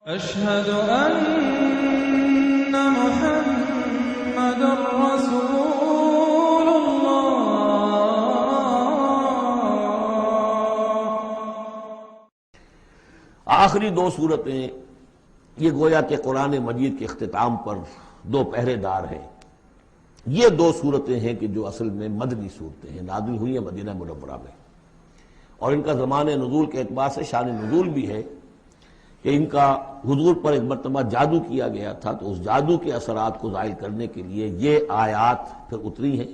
أشهد أن محمد رسول الله۔ آخری دو صورتیں یہ گویا کہ قرآن مجید کے اختتام پر دو پہرے دار ہیں۔ یہ دو صورتیں ہیں کہ جو اصل میں مدنی صورتیں ہیں، نازل ہوئی ہیں مدینہ منورہ میں، اور ان کا زمان نزول کے اعتبار سے شان نزول بھی ہے کہ ان کا حضور پر ایک مرتبہ جادو کیا گیا تھا، تو اس جادو کے اثرات کو زائل کرنے کے لیے یہ آیات پھر اتری ہیں،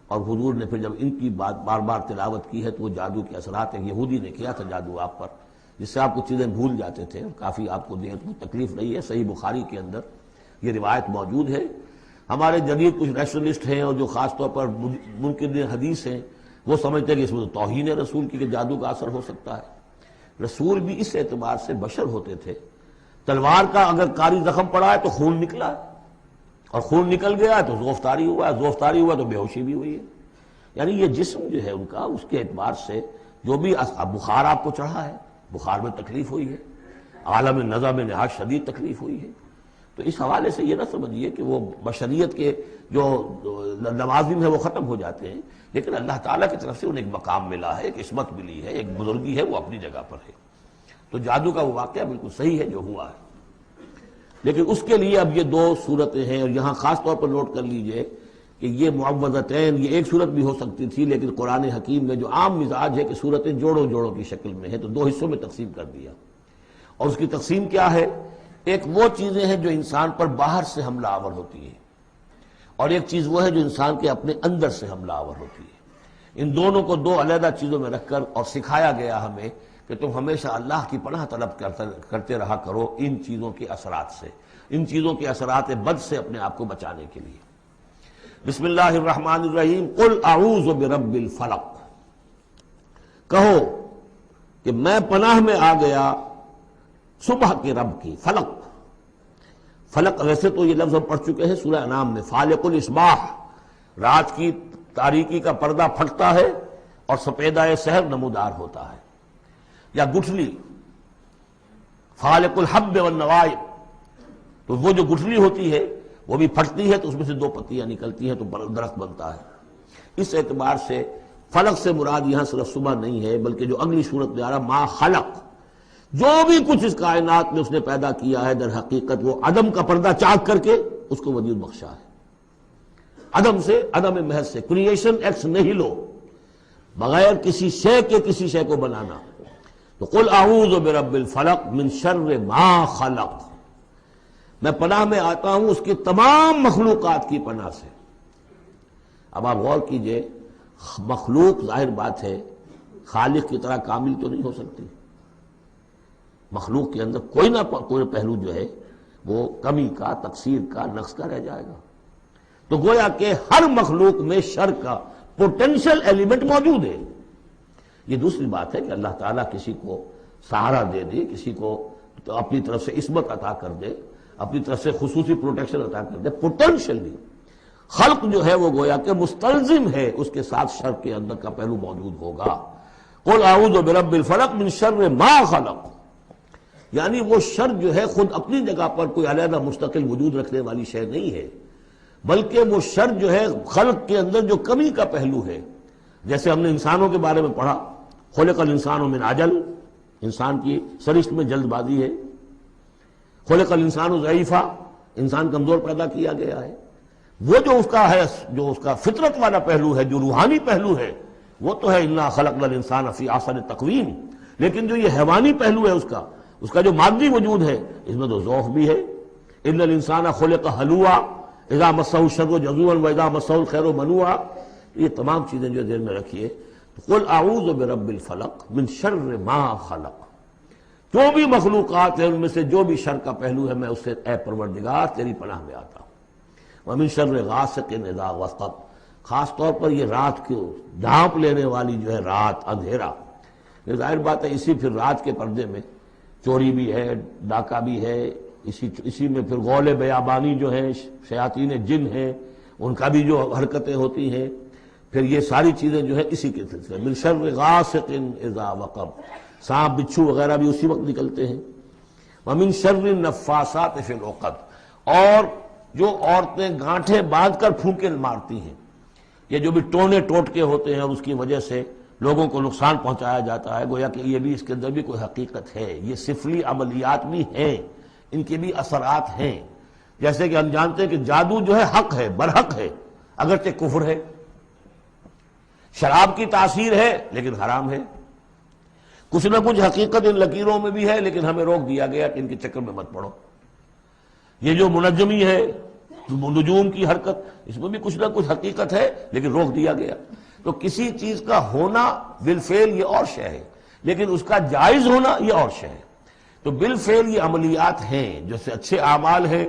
اور حضور نے پھر جب ان کی بات بار بار تلاوت کی ہے تو وہ جادو کے اثرات، ایک یہودی نے کیا تھا جادو آپ پر، جس سے آپ کچھ چیزیں بھول جاتے تھے، کافی آپ کو ذہن کو تکلیف رہی ہے۔ صحیح بخاری کے اندر یہ روایت موجود ہے۔ ہمارے جدید کچھ ریشنلسٹ ہیں اور جو خاص طور پر منکر حدیث ہیں، وہ سمجھتے ہیں کہ اس میں تو توہین رسول کی کہ جادو کا اثر ہو سکتا ہے۔ رسول بھی اس اعتبار سے بشر ہوتے تھے، تلوار کا اگر کاری زخم پڑا ہے تو خون نکلا ہے، اور خون نکل گیا ہے تو زوفتاری ہوا ہے، زوفتاری ہوا تو بے ہوشی بھی ہوئی ہے۔ یعنی یہ جسم جو ہے ان کا، اس کے اعتبار سے جو بھی بخار آپ کو چڑھا ہے، بخار میں تکلیف ہوئی ہے، عالم نزع میں نہایت شدید تکلیف ہوئی ہے، تو اس حوالے سے یہ نہ سمجھیے کہ وہ بشریت کے جو لوازم ہے وہ ختم ہو جاتے ہیں، لیکن اللہ تعالیٰ کی طرف سے انہیں ایک مقام ملا ہے، ایک عصمت ملی ہے، ایک بزرگی ہے، وہ اپنی جگہ پر ہے۔ تو جادو کا وہ واقعہ بالکل صحیح ہے جو ہوا ہے، لیکن اس کے لیے اب یہ دو صورتیں ہیں، اور یہاں خاص طور پر نوٹ کر لیجئے کہ یہ معوذتین، یہ ایک صورت بھی ہو سکتی تھی، لیکن قرآن حکیم میں جو عام مزاج ہے کہ صورتیں جوڑوں جوڑوں کی شکل میں ہے، تو دو حصوں میں تقسیم کر دیا۔ اور اس کی تقسیم کیا ہے؟ ایک وہ چیزیں ہیں جو انسان پر باہر سے حملہ آور ہوتی ہیں، اور ایک چیز وہ ہے جو انسان کے اپنے اندر سے حملہ آور ہوتی ہے۔ ان دونوں کو دو علیحدہ چیزوں میں رکھ کر اور سکھایا گیا ہمیں کہ تم ہمیشہ اللہ کی پناہ طلب کرتے رہا کرو ان چیزوں کے اثرات سے، ان چیزوں کے اثرات بد سے اپنے آپ کو بچانے کے لیے۔ بسم اللہ الرحمن الرحیم، قل اعوذ برب الفلق، کہو کہ میں پناہ میں آ گیا صبح کے رب کی۔ فلق، فلق ویسے تو یہ لفظ ہم پڑھ چکے ہیں سورہ انعام میں، فالق الاصباح، رات کی تاریکی کا پردہ پھٹتا ہے اور سپیدہ سحر نمودار ہوتا ہے، یا گٹھلی، فالق الحب والنوائب، تو وہ جو گٹھلی ہوتی ہے وہ بھی پھٹتی ہے تو اس میں سے دو پتیاں نکلتی ہیں تو درخت بنتا ہے۔ اس اعتبار سے فلق سے مراد یہاں صرف صبح نہیں ہے، بلکہ جو اگلی صورت میں آ رہا ما خلق، جو بھی کچھ اس کائنات میں اس نے پیدا کیا ہے در حقیقت وہ عدم کا پردہ چاک کر کے اس کو وجود بخشا ہے۔ عدم سے، عدم محض سے، کریشن ایکس نہیلو، بغیر کسی شے کے کسی شے کو بنانا۔ تو قل اعوذ برب الفلق من شر ما خلق، میں پناہ میں آتا ہوں اس کی تمام مخلوقات کی پناہ سے۔ اب آپ غور کیجئے، مخلوق ظاہر بات ہے خالق کی طرح کامل تو نہیں ہو سکتی، مخلوق کے اندر کوئی نہ کوئی پہلو جو ہے وہ کمی کا، تقصیر کا، نقص کا رہ جائے گا۔ تو گویا کہ ہر مخلوق میں شر کا پوٹینشل ایلیمنٹ موجود ہے۔ یہ دوسری بات ہے کہ اللہ تعالیٰ کسی کو سہارا دے دے، کسی کو اپنی طرف سے عصمت عطا کر دے، اپنی طرف سے خصوصی پروٹیکشن عطا کر دے، پوٹینشلی خلق جو ہے وہ گویا کہ مستلزم ہے اس کے ساتھ شر کے اندر کا پہلو موجود ہوگا۔ قل اعوذ برب الفلق من شر ما خلق، یعنی وہ شر جو ہے خود اپنی جگہ پر کوئی علیحدہ مستقل وجود رکھنے والی شے نہیں ہے، بلکہ وہ شر جو ہے خلق کے اندر جو کمی کا پہلو ہے۔ جیسے ہم نے انسانوں کے بارے میں پڑھا، خلق الانسان من عجل، انسان کی سرشت میں جلد بازی ہے۔ خلق الانسان ضعیفا، انسان کمزور پیدا کیا گیا ہے۔ وہ جو اس کا ہے، جو اس کا فطرت والا پہلو ہے، جو روحانی پہلو ہے، وہ تو ہے انا خلقنا الانسان فی احسن تقویم، لیکن جو یہ حیوانی پہلو ہے اس کا جو مادی وجود ہے، اس میں تو ضعف بھی ہے۔ ان الانسان خلق ہلوعا اذا مسہ الشر جزوعا واذا مسہ الخیر منوعا، یہ تمام چیزیں جو ذہن میں رکھیے۔ قل اعوذ برب الفلق من شر ما خلق، جو بھی مخلوقات ہیں ان میں سے جو بھی شر کا پہلو ہے میں اس سے اے پروردگار تیری پناہ میں آتا ہوں۔ ومن شر غاسق اذا وقب، خاص طور پر یہ رات کو ڈھانپ لینے والی جو ہے رات، اندھیرا، یہ ظاہر بات ہے اسی پھر رات کے پردے میں چوری بھی ہے، ڈاکہ بھی ہے، اسی میں پھر غول بیابانی جو ہیں، شیاطین جن ہیں، ان کا بھی جو حرکتیں ہوتی ہیں، پھر یہ ساری چیزیں جو ہے اسی کے سلسلے من شر غاسق اذا وقب، سانپ بچھو وغیرہ بھی اسی وقت نکلتے ہیں۔ ومن شر النفاثات فی العقد، اور جو عورتیں گانٹھیں باندھ کر پھونکے مارتی ہیں، یہ جو بھی ٹونے ٹوٹکے ہوتے ہیں اور اس کی وجہ سے لوگوں کو نقصان پہنچایا جاتا ہے، گویا کہ یہ بھی اس کے اندر بھی کوئی حقیقت ہے، یہ سفلی عملیات بھی ہیں، ان کے بھی اثرات ہیں۔ جیسے کہ ہم جانتے ہیں کہ جادو جو ہے حق ہے، برحق ہے، اگرچہ کفر ہے۔ شراب کی تاثیر ہے لیکن حرام ہے۔ کچھ نہ کچھ حقیقت ان لکیروں میں بھی ہے، لیکن ہمیں روک دیا گیا کہ ان کے چکر میں مت پڑو۔ یہ جو منجمی ہے، نجوم کی حرکت، اس میں بھی کچھ نہ کچھ حقیقت ہے لیکن روک دیا گیا۔ تو کسی چیز کا ہونا بالفعل یہ اور شے ہے، لیکن اس کا جائز ہونا یہ اور شے ہے۔ تو بالفعل یہ عملیات ہیں جیسے اچھے اعمال ہیں،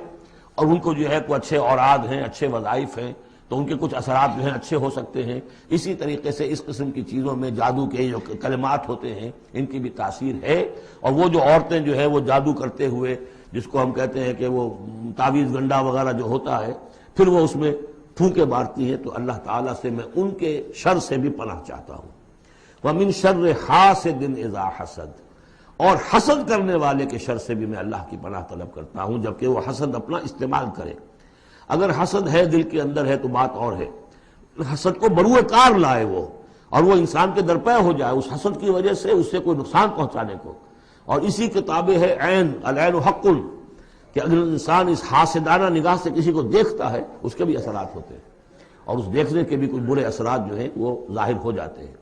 اور ان کو جو ہے کوئی اچھے اوراد ہیں، اچھے وظائف ہیں، تو ان کے کچھ اثرات جو ہیں اچھے ہو سکتے ہیں۔ اسی طریقے سے اس قسم کی چیزوں میں جادو کے جو کلمات ہوتے ہیں ان کی بھی تاثیر ہے۔ اور وہ جو عورتیں جو ہے وہ جادو کرتے ہوئے، جس کو ہم کہتے ہیں کہ وہ تعویذ گنڈا وغیرہ جو ہوتا ہے، پھر وہ اس میں پھونکے مارتی ہیں، تو اللہ تعالیٰ سے میں ان کے شر سے بھی پناہ چاہتا ہوں۔ وَمِن شَرِّ حَاسِدٍ إِذَا حَسَدَ، اور حسد کرنے والے کے شر سے بھی میں اللہ کی پناہ طلب کرتا ہوں، جبکہ وہ حسد اپنا استعمال کرے۔ اگر حسد ہے دل کے اندر ہے تو بات اور ہے، حسد کو بروئے کار لائے وہ، اور وہ انسان کے درپے ہو جائے اس حسد کی وجہ سے اس سے کوئی نقصان پہنچانے کو۔ اور اسی کتابیں ہے عین، العین حق، کہ اگر انسان اس حاسدانہ نگاہ سے کسی کو دیکھتا ہے اس کے بھی اثرات ہوتے ہیں، اور اس دیکھنے کے بھی کچھ برے اثرات جو ہیں وہ ظاہر ہو جاتے ہیں۔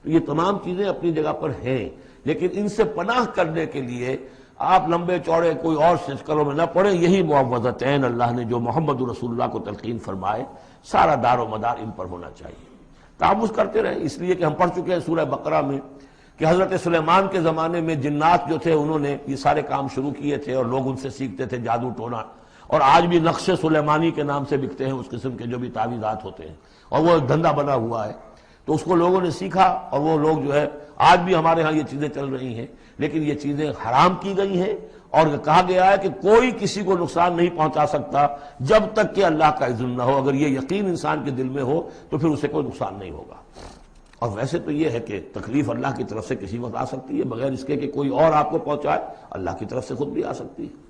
تو یہ تمام چیزیں اپنی جگہ پر ہیں، لیکن ان سے پناہ کرنے کے لیے آپ لمبے چوڑے کوئی اور سچکروں میں نہ پڑیں۔ یہی معوذتین اللہ نے جو محمد رسول اللہ کو تلقین فرمائے، سارا دار و مدار ان پر ہونا چاہیے۔ تعوذ کرتے رہیں، اس لیے کہ ہم پڑھ چکے ہیں سورہ بقرہ میں کہ حضرت سلیمان کے زمانے میں جنات جو تھے انہوں نے یہ سارے کام شروع کیے تھے، اور لوگ ان سے سیکھتے تھے جادو ٹونا، اور آج بھی نقش سلیمانی کے نام سے بکتے ہیں اس قسم کے جو بھی تعویذات ہوتے ہیں، اور وہ ایک دھندا بنا ہوا ہے۔ تو اس کو لوگوں نے سیکھا، اور وہ لوگ جو ہے آج بھی ہمارے ہاں یہ چیزیں چل رہی ہیں، لیکن یہ چیزیں حرام کی گئی ہیں، اور کہا گیا ہے کہ کوئی کسی کو نقصان نہیں پہنچا سکتا جب تک کہ اللہ کا اذن نہ ہو۔ اگر یہ یقین انسان کے دل میں ہو تو پھر اسے کوئی نقصان نہیں ہوگا۔ اور ویسے تو یہ ہے کہ تکلیف اللہ کی طرف سے کسی وقت آ سکتی ہے، بغیر اس کے کہ کوئی اور آپ کو پہنچائے، اللہ کی طرف سے خود بھی آ سکتی ہے۔